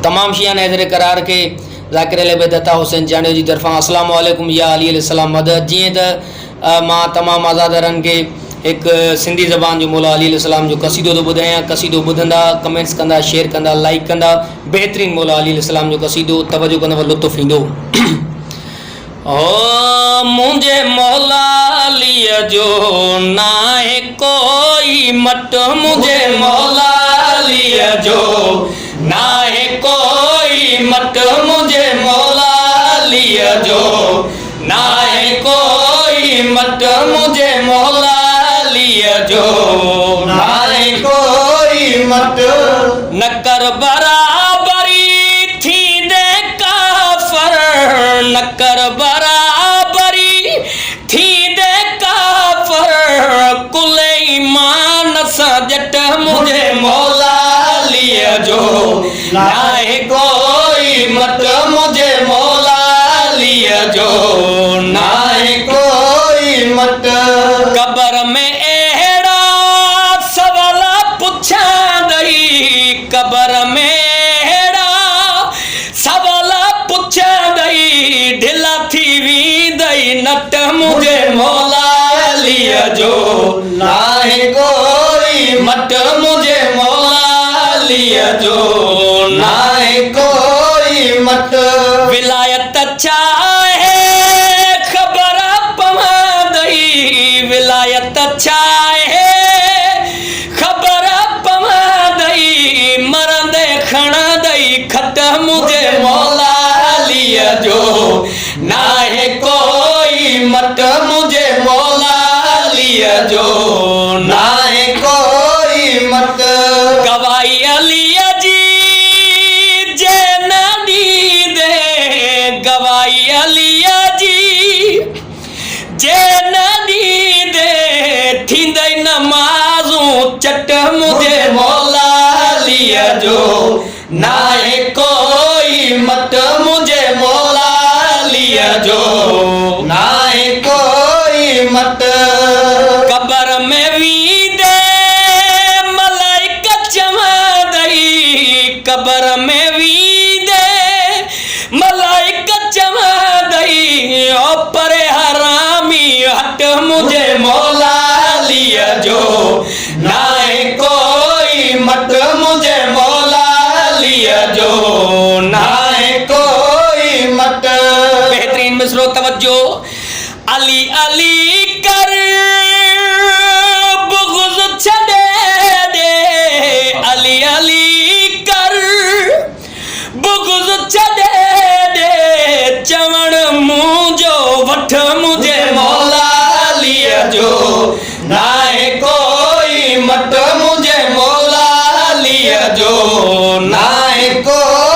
तमाम शिया ने हज़र करार के ज़ाकिर अता हुसैन जाने जी तरफ़ां अस्सलामु अलैकुम या अली अलैहिस्सलाम मदद। जी त मां तमाम आज़ादारनि के एक सिंधी ज़बान जो मौला अली अलैहिस्सलाम जो कसीदो तो ॿुधायां। कसीदो ॿुधंदा, कमेंट्स कंदा, शेयर कंदा, लाइक कंदा। बेहतरीन मौला अली अलैहिस्सलाम जो कसीदो तवज्जो कंदा, लुत्फ़ ईंदो। ओ मुझे मौला अली जो ना है कोई मट, मुझे मौला अली जो ना है कोई मट, मुझे मौला अली जो ना है कोई मट, मुझे मौला अली जो ना है कोई मट। न कर बराबरी थी दे काफर, न कर बराबरी थी दे काफर, कुल ईमान सा जट, मुझे मौला अली जो ना है कोई मट, मुझे मौला अली जो ना है कोई मट। कबर में एड़ा सवाल पुछा दई, कबर में एड़ा सवाल पुछा दई, ढिला थी वी दई नट, मुझे मौला अली जो ना है कोई मट, मुझे मौला अली जो ना है कोई मट। विलायत चाहे खबर पवा दई, विलायत चाहे खबर पवा दई, मरंदे खण दई खत, मुझे मौला अली जो ना है कोई मट, मुझे मौला अली जो ना है कोई मट। गवाही अली जी जे न दी दे, गवाही अली जी जे न दी दे, थींदई नमाज़ूं चट, मुझे मौला अली जो ना है कोई मट, मुझे मौला अली जो ना है कोई मट। कबर में वी दे मलाइका चवा दई, कबर में वी दे मलाइका चवा दई, ओ परे हरामी हट, मुझे मौला अली जो ना है कोई मट, मुझे मौला अली जो ना है कोई मट। बेहतरीन मिसरो तवज्जो। अली अली कर बुग़्ज़ छॾे दे, अली अली कर बुग़्ज़ छॾे दे, चवण मुंहिंजो वठ, मुझे मौला अली जो ना है कोई मट, मुझे मौला अली जो ना है कोई